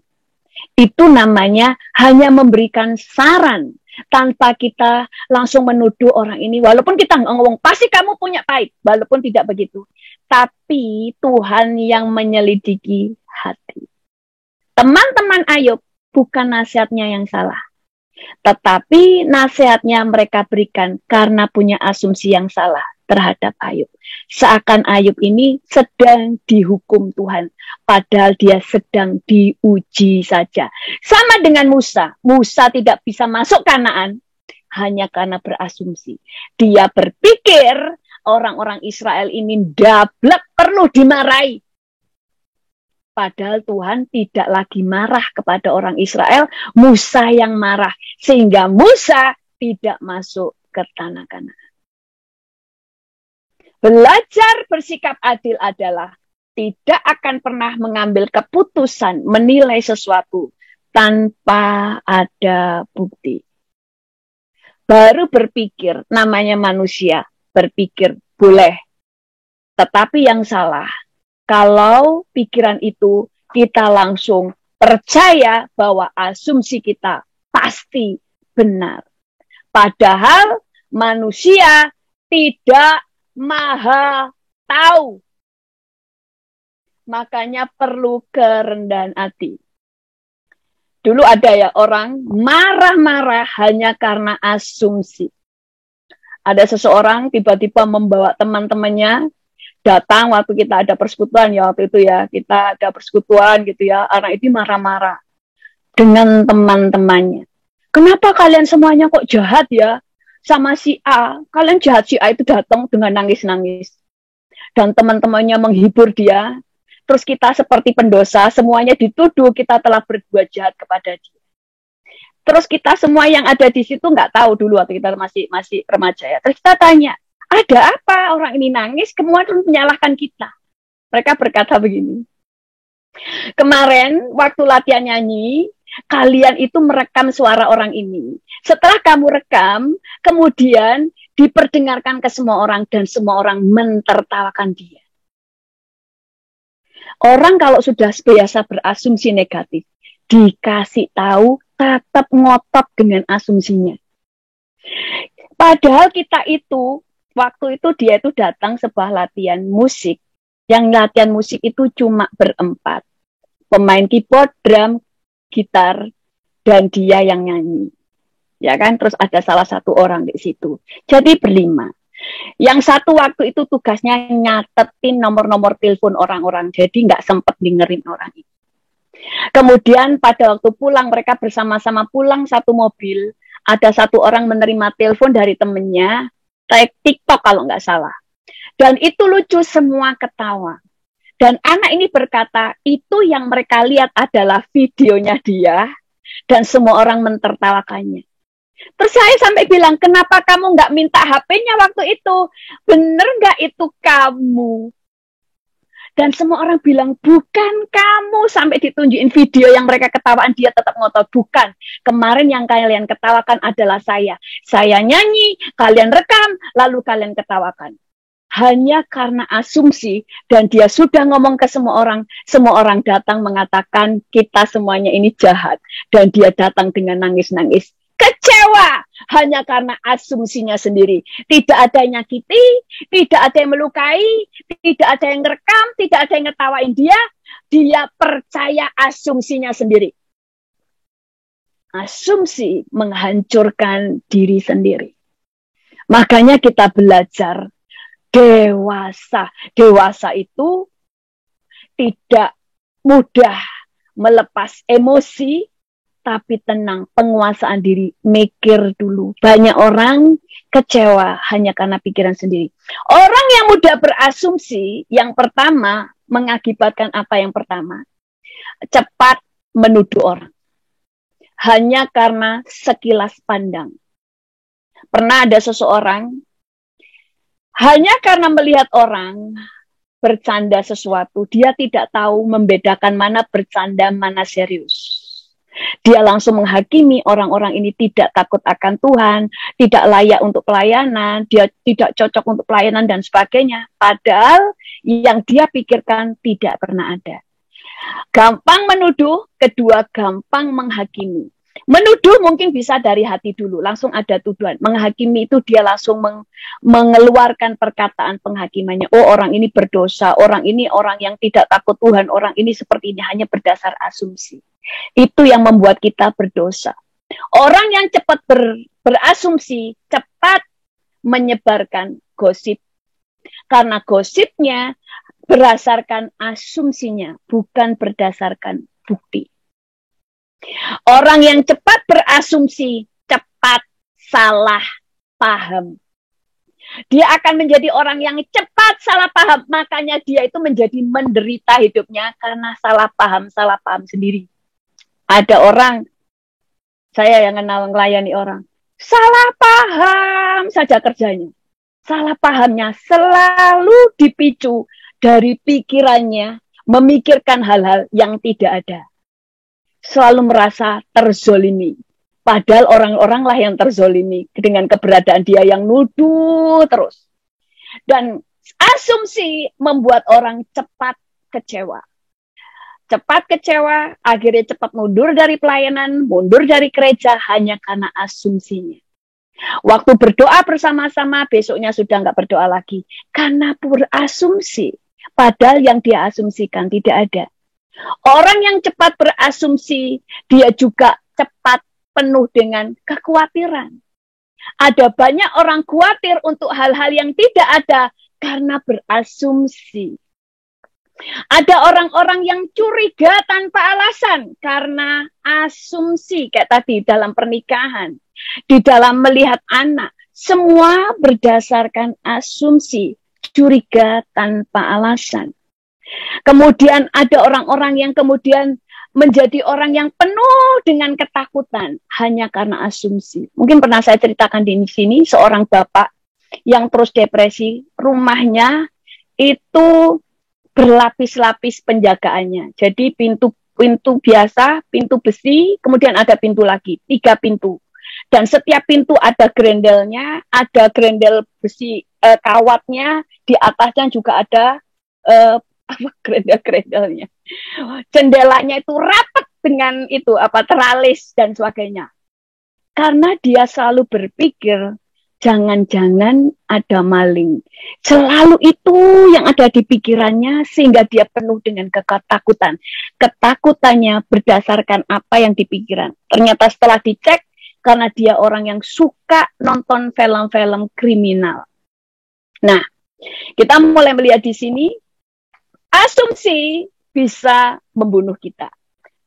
Itu namanya hanya memberikan saran, tanpa kita langsung menuduh orang ini. Walaupun kita ngomong, pasti kamu punya pahit. Walaupun tidak begitu. Tapi Tuhan yang menyelidiki hati. Teman-teman Ayub, bukan nasihatnya yang salah. Tetapi nasihatnya mereka berikan karena punya asumsi yang salah terhadap Ayub. Seakan Ayub ini sedang dihukum Tuhan, padahal dia sedang diuji saja. Sama dengan Musa. Musa tidak bisa masuk Kanaan hanya karena berasumsi. Dia berpikir orang-orang Israel ini dablek, perlu dimarahi. Padahal Tuhan tidak lagi marah kepada orang Israel, Musa yang marah. Sehingga Musa tidak masuk ke tanah Kanaan. Belajar bersikap adil adalah tidak akan pernah mengambil keputusan menilai sesuatu tanpa ada bukti. Baru berpikir, namanya manusia, berpikir boleh. Tetapi yang salah, kalau pikiran itu kita langsung percaya bahwa asumsi kita pasti benar. Padahal manusia tidak maha tahu. Makanya perlu kerendahan hati. Dulu ada ya orang marah-marah hanya karena asumsi. Ada seseorang tiba-tiba membawa teman-temannya datang waktu kita ada persekutuan ya, waktu itu ya, kita ada persekutuan gitu ya, orang itu marah-marah dengan teman-temannya. Kenapa kalian semuanya kok jahat ya sama si A? Kalian jahat, si A itu datang dengan nangis-nangis. Dan teman-temannya menghibur dia. Terus kita seperti pendosa, semuanya dituduh kita telah berbuat jahat kepada dia. Terus kita semua yang ada di situ nggak tahu dulu waktu kita masih remaja ya. Terus kita tanya, ada apa orang ini nangis, kemudian menyalahkan kita. Mereka berkata begini, kemarin waktu latihan nyanyi, kalian itu merekam suara orang ini. Setelah kamu rekam, kemudian diperdengarkan ke semua orang dan semua orang mentertawakan dia. Orang kalau sudah biasa berasumsi negatif, dikasih tahu tetap ngotot dengan asumsinya. Padahal kita itu, waktu itu dia itu datang sebuah latihan musik. Yang latihan musik itu cuma berempat. Pemain keyboard, drum, gitar, dan dia yang nyanyi. Ya kan, terus ada salah satu orang di situ. Jadi berlima. Yang satu waktu itu tugasnya nyatetin nomor-nomor telepon orang-orang, jadi nggak sempat dengerin orang itu. Kemudian pada waktu pulang, mereka bersama-sama pulang satu mobil, ada satu orang menerima telepon dari temennya, TikTok kalau nggak salah. Dan itu lucu, semua ketawa. Dan anak ini berkata, itu yang mereka lihat adalah videonya dia, dan semua orang mentertawakannya. Terus saya sampai bilang, kenapa kamu nggak minta HP-nya waktu itu? Bener nggak itu kamu? Dan semua orang bilang, bukan kamu. Sampai ditunjukin video yang mereka ketawaan, dia tetap ngotot, bukan. Kemarin yang kalian ketawakan adalah saya. Saya nyanyi, kalian rekam, lalu kalian ketawakan. Hanya karena asumsi, dan dia sudah ngomong ke semua orang datang mengatakan, kita semuanya ini jahat. Dan dia datang dengan nangis-nangis. Kecewa hanya karena asumsinya sendiri. Tidak ada yang nyakiti, tidak ada yang melukai, tidak ada yang ngerekam, tidak ada yang ngetawain dia. Dia percaya asumsinya sendiri. Asumsi menghancurkan diri sendiri. Makanya kita belajar dewasa. Dewasa itu tidak mudah melepas emosi, tapi tenang, penguasaan diri, mikir dulu. Banyak orang kecewa hanya karena pikiran sendiri. Orang yang mudah berasumsi, yang pertama, mengakibatkan apa yang pertama? Cepat menuduh orang. Hanya karena sekilas pandang. Pernah ada seseorang, hanya karena melihat orang bercanda sesuatu, dia tidak tahu membedakan mana bercanda, mana serius. Dia langsung menghakimi orang-orang ini tidak takut akan Tuhan, tidak layak untuk pelayanan, dia tidak cocok untuk pelayanan dan sebagainya. Padahal yang dia pikirkan tidak pernah ada. Gampang menuduh, kedua gampang menghakimi. Menuduh mungkin bisa dari hati dulu, langsung ada tuduhan. Menghakimi itu dia langsung mengeluarkan perkataan penghakimannya. Oh, orang ini berdosa, orang ini orang yang tidak takut Tuhan, orang ini seperti ini, hanya berdasar asumsi. Itu yang membuat kita berdosa. Orang yang cepat berasumsi, cepat menyebarkan gosip. Karena gosipnya berdasarkan asumsinya, bukan berdasarkan bukti. Orang yang cepat berasumsi, cepat salah paham. Dia akan menjadi orang yang cepat salah paham. Makanya dia itu menjadi menderita hidupnya karena salah paham sendiri. Ada orang, saya yang kenal melayani orang, salah paham saja kerjanya. Salah pahamnya selalu dipicu dari pikirannya memikirkan hal-hal yang tidak ada. Selalu merasa terzolimi. Padahal orang-orang lah yang terzolimi dengan keberadaan dia yang nuduh terus. Dan asumsi membuat orang cepat kecewa. Cepat kecewa, akhirnya cepat mundur dari pelayanan, mundur dari gereja hanya karena asumsinya. Waktu berdoa bersama-sama, besoknya sudah nggak berdoa lagi. Karena berasumsi, padahal yang dia asumsikan tidak ada. Orang yang cepat berasumsi, dia juga cepat penuh dengan kekhawatiran. Ada banyak orang khawatir untuk hal-hal yang tidak ada karena berasumsi. Ada orang-orang yang curiga tanpa alasan karena asumsi, kayak tadi dalam pernikahan, di dalam melihat anak, semua berdasarkan asumsi, curiga tanpa alasan. Kemudian ada orang-orang yang kemudian menjadi orang yang penuh dengan ketakutan hanya karena asumsi. Mungkin pernah saya ceritakan di sini, seorang bapak yang terus depresi, rumahnya itu berlapis-lapis penjagaannya. Jadi pintu biasa, pintu besi, kemudian ada pintu lagi, 3 pintu. Dan setiap pintu ada grendelnya, ada grendel besi kawatnya, di atasnya juga ada grendel-grendelnya. Jendelanya itu rapat dengan itu teralis dan sebagainya. Karena dia selalu berpikir jangan-jangan ada maling. Selalu itu yang ada di pikirannya sehingga dia penuh dengan ketakutan. Ketakutannya berdasarkan apa yang dipikiran. Ternyata setelah dicek, karena dia orang yang suka nonton film-film kriminal. Nah, kita mulai melihat di sini, asumsi bisa membunuh kita.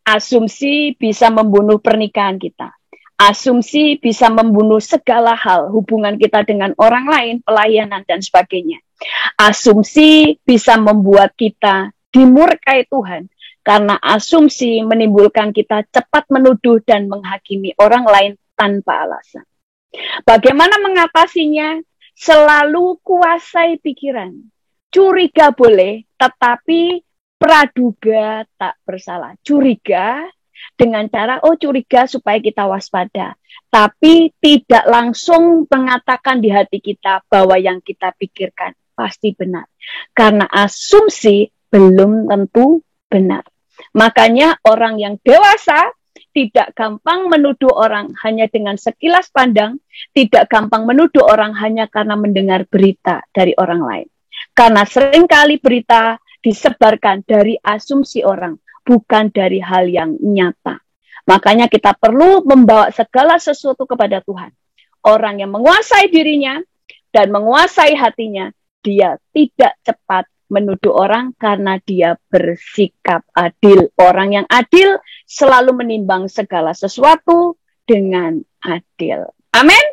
Asumsi bisa membunuh pernikahan kita. Asumsi bisa membunuh segala hal, hubungan kita dengan orang lain, pelayanan, dan sebagainya. Asumsi bisa membuat kita dimurkai Tuhan, karena asumsi menimbulkan kita cepat menuduh dan menghakimi orang lain tanpa alasan. Bagaimana mengatasinya? Selalu kuasai pikiran. Curiga boleh, tetapi praduga tak bersalah. Curiga dengan cara, curiga supaya kita waspada. Tapi tidak langsung mengatakan di hati kita bahwa yang kita pikirkan pasti benar. Karena asumsi belum tentu benar. Makanya orang yang dewasa tidak gampang menuduh orang hanya dengan sekilas pandang, tidak gampang menuduh orang hanya karena mendengar berita dari orang lain. Karena seringkali berita disebarkan dari asumsi orang, bukan dari hal yang nyata. Makanya kita perlu membawa segala sesuatu kepada Tuhan. Orang yang menguasai dirinya dan menguasai hatinya, dia tidak cepat menuduh orang karena dia bersikap adil. Orang yang adil selalu menimbang segala sesuatu dengan adil. Amin.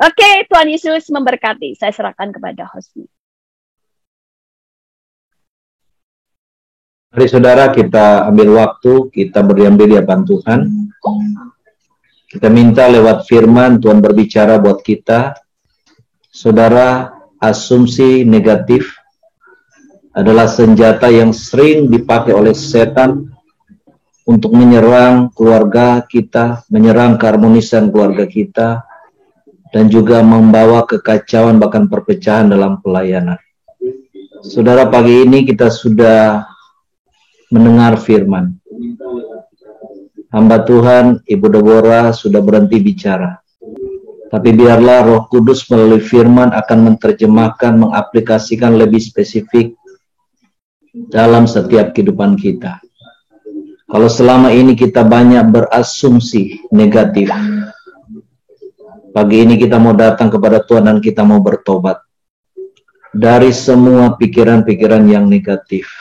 Oke, Tuhan Yesus memberkati. Saya serahkan kepada hostnya. Mari saudara, kita ambil waktu, kita berdiam diri di hadapan Tuhan. Kita minta lewat firman Tuhan berbicara buat kita. Saudara, asumsi negatif adalah senjata yang sering dipakai oleh setan untuk menyerang keluarga kita, menyerang keharmonisan keluarga kita, dan juga membawa kekacauan bahkan perpecahan dalam pelayanan. Saudara, pagi ini kita sudah mendengar firman. Hamba Tuhan, Ibu Deborah sudah berhenti bicara. Tapi biarlah Roh Kudus melalui firman akan menerjemahkan, mengaplikasikan lebih spesifik dalam setiap kehidupan kita. Kalau selama ini kita banyak berasumsi negatif, pagi ini kita mau datang kepada Tuhan dan kita mau bertobat dari semua pikiran-pikiran yang negatif.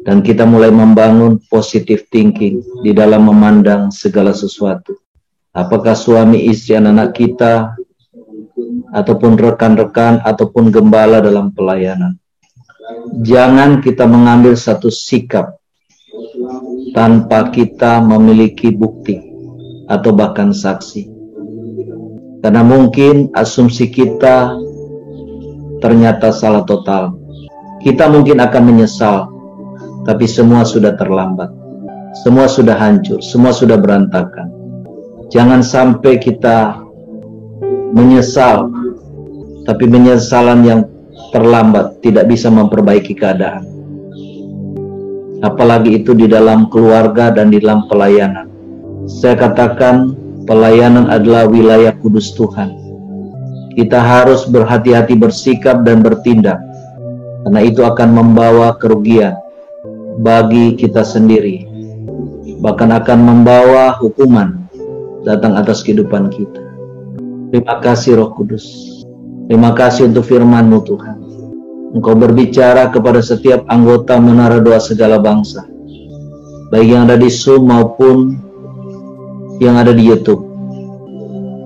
Dan kita mulai membangun positive thinking di dalam memandang segala sesuatu. Apakah suami, istri, anak-anak kita, ataupun rekan-rekan, ataupun gembala dalam pelayanan. Jangan kita mengambil satu sikap tanpa kita memiliki bukti atau bahkan saksi. Karena mungkin asumsi kita ternyata salah total. Kita mungkin akan menyesal. Tapi semua sudah terlambat. Semua sudah hancur. Semua sudah berantakan. Jangan sampai kita menyesal. Tapi penyesalan yang terlambat tidak bisa memperbaiki keadaan. apalagi itu di dalam keluarga dan di dalam pelayanan. Saya katakan pelayanan adalah wilayah kudus Tuhan. Kita harus berhati-hati bersikap dan bertindak, karena itu akan membawa kerugian bagi kita sendiri, bahkan akan membawa hukuman datang atas kehidupan kita. Terima kasih Roh Kudus. Terima kasih untuk firman-Mu Tuhan. Engkau berbicara kepada setiap anggota Menara Doa Segala Bangsa, baik yang ada di Zoom maupun yang ada di YouTube.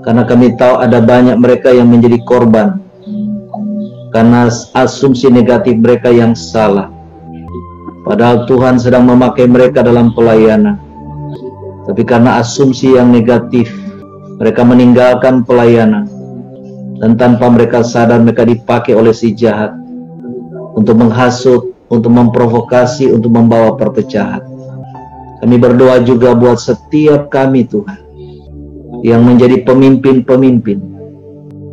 Karena kami tahu ada banyak mereka yang menjadi korban karena asumsi negatif mereka yang salah. Padahal Tuhan sedang memakai mereka dalam pelayanan. Tapi karena asumsi yang negatif, mereka meninggalkan pelayanan. Dan tanpa mereka sadar, mereka dipakai oleh si jahat untuk menghasut, untuk memprovokasi, untuk membawa perpecahan. Kami berdoa juga buat setiap kami Tuhan, yang menjadi pemimpin-pemimpin,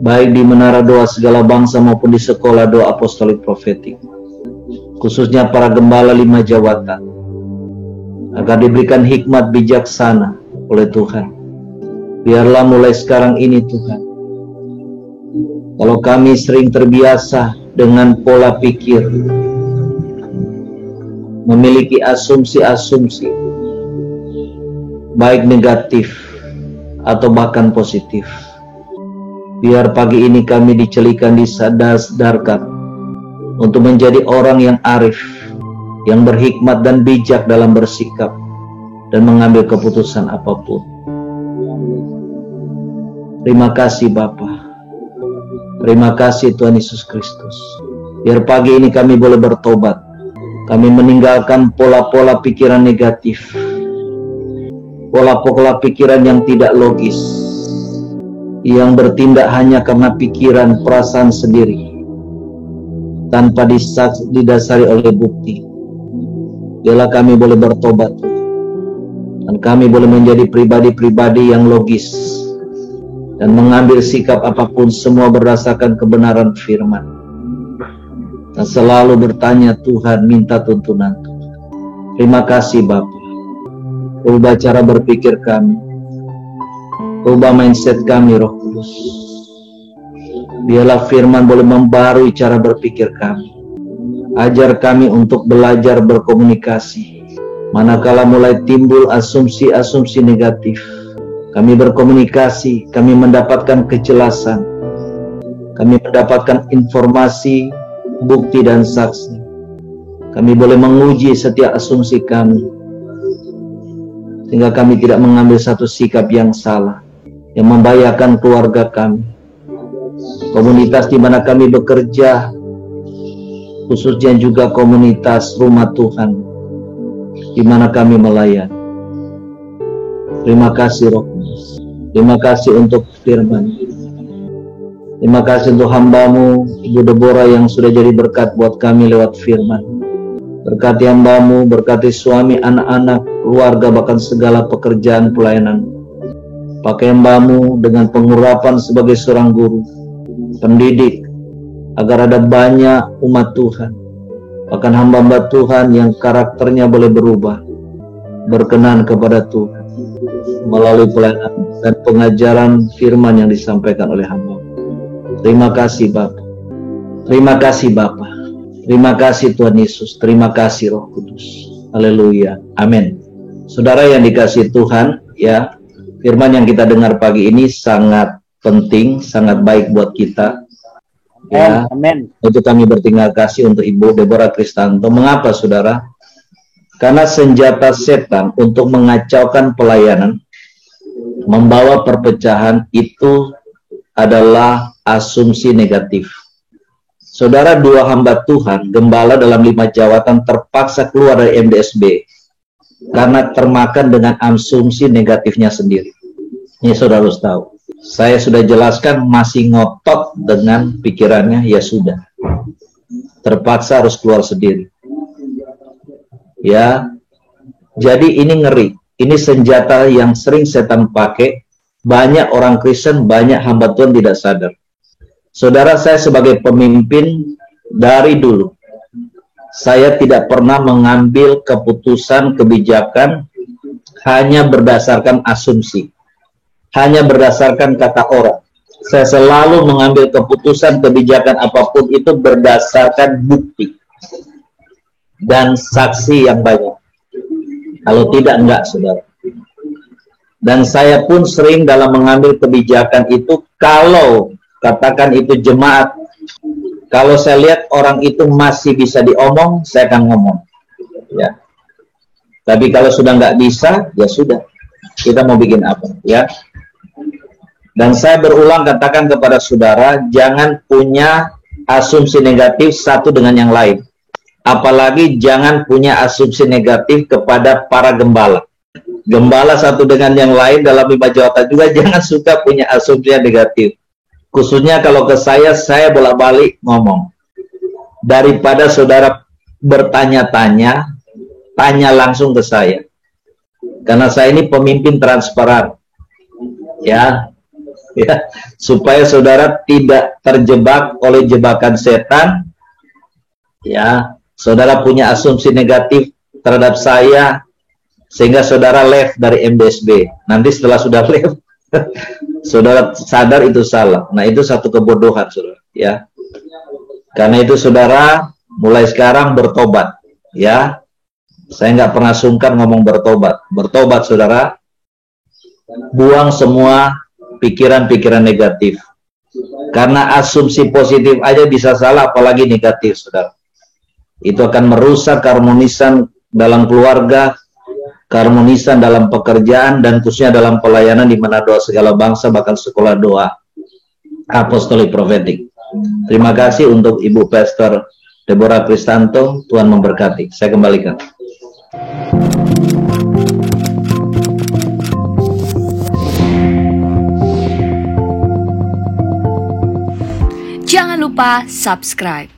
baik di Menara Doa Segala Bangsa maupun di Sekolah Doa Apostolik Profetik, khususnya para gembala 5 jawatan, agar diberikan hikmat bijaksana oleh Tuhan. Biarlah mulai sekarang ini Tuhan, kalau kami sering terbiasa dengan pola pikir, memiliki asumsi-asumsi, baik negatif atau bahkan positif, biar pagi ini kami dicelikan, disadarkan untuk menjadi orang yang arif, yang berhikmat dan bijak dalam bersikap dan mengambil keputusan apapun. Terima kasih Bapa. Terima kasih Tuhan Yesus Kristus. Biar pagi ini kami boleh bertobat. Kami meninggalkan pola-pola pikiran negatif, pola-pola pikiran yang tidak logis, yang bertindak hanya karena pikiran perasaan sendiri, tanpa didasari oleh bukti. Biarlah kami boleh bertobat, dan kami boleh menjadi pribadi-pribadi yang logis, dan mengambil sikap apapun semua berdasarkan kebenaran firman. Dan selalu bertanya Tuhan, minta tuntunan Tuhan. Terima kasih Bapa. Ubah cara berpikir kami, ubah mindset kami Roh Kudus. Biarlah firman boleh membarui cara berpikir kami. Ajar kami untuk belajar berkomunikasi. Manakala mulai timbul asumsi-asumsi negatif, kami berkomunikasi, kami mendapatkan kejelasan, kami mendapatkan informasi, bukti dan saksi. Kami boleh menguji setiap asumsi kami, sehingga kami tidak mengambil satu sikap yang salah, yang membahayakan keluarga kami, komunitas di mana kami bekerja, khususnya juga komunitas rumah Tuhan, di mana kami melayani. Terima kasih Roh Kudus. Terima kasih untuk firman. Terima kasih untuk hamba-Mu, Ibu Deborah, yang sudah jadi berkat buat kami lewat firman. Berkati hamba-Mu, berkati suami, anak-anak, keluarga, bahkan segala pekerjaan pelayanan. Pakai hamba-Mu dengan pengurapan sebagai seorang guru, pendidik, agar ada banyak umat Tuhan, bahkan hamba-hamba Tuhan yang karakternya boleh berubah, berkenan kepada Tuhan melalui pelayanan dan pengajaran firman yang disampaikan oleh hamba. Terima kasih Bapa. Terima kasih Bapa. Terima kasih Tuhan Yesus. Terima kasih Roh Kudus. Haleluya. Amin. Saudara yang dikasihi Tuhan, ya, firman yang kita dengar pagi ini sangat penting, sangat baik buat kita. Ya, amin. Untuk kami berterima kasih untuk Ibu Deborah Kristanto. Mengapa saudara? Karena senjata setan untuk mengacaukan pelayanan, membawa perpecahan, itu adalah asumsi negatif. Saudara, 2 hamba Tuhan, gembala dalam 5 jawatan, terpaksa keluar dari MDSB karena termakan dengan asumsi negatifnya sendiri. Ini saudara harus tahu. Saya sudah jelaskan, masih ngotot dengan pikirannya, ya sudah. Terpaksa harus keluar sendiri. Ya, jadi ini ngeri. Ini senjata yang sering setan pakai. Banyak orang Kristen, banyak hamba Tuhan tidak sadar. Saudara, saya sebagai pemimpin dari dulu, saya tidak pernah mengambil keputusan kebijakan hanya berdasarkan asumsi, hanya berdasarkan kata orang. Saya selalu mengambil keputusan kebijakan apapun itu berdasarkan bukti dan saksi yang banyak. Kalau tidak, enggak, saudara. Dan saya pun sering dalam mengambil kebijakan itu, kalau katakan itu jemaat, kalau saya lihat orang itu masih bisa diomong, saya akan ngomong. Ya. Tapi kalau sudah nggak bisa, ya sudah. Kita mau bikin apa? Ya. Dan saya berulang katakan kepada saudara, jangan punya asumsi negatif satu dengan yang lain. Apalagi jangan punya asumsi negatif kepada para gembala. Gembala satu dengan yang lain dalam 5 jawatan juga jangan suka punya asumsi yang negatif. Khususnya kalau ke saya bolak-balik ngomong. Daripada saudara bertanya-tanya, tanya langsung ke saya. Karena saya ini pemimpin transparan. Ya, supaya saudara tidak terjebak oleh jebakan setan. Ya, saudara punya asumsi negatif terhadap saya, sehingga saudara left dari MDSB. Nanti setelah sudah left, saudara sadar itu salah. Nah, itu satu kebodohan, saudara. Ya, karena itu saudara mulai sekarang bertobat. Ya, saya nggak pernah sungkan ngomong bertobat. Bertobat, saudara. Buang semua pikiran-pikiran negatif. Karena asumsi positif aja bisa salah, apalagi negatif, saudara. Itu akan merusak keharmonisan dalam keluarga, keharmonisan dalam pekerjaan, dan khususnya dalam pelayanan di mana doa segala bangsa bahkan sekolah doa apostolik profetik. Terima kasih untuk Ibu Pastor Deborah Kristanto. Tuhan memberkati. Saya kembalikan. Jangan lupa subscribe.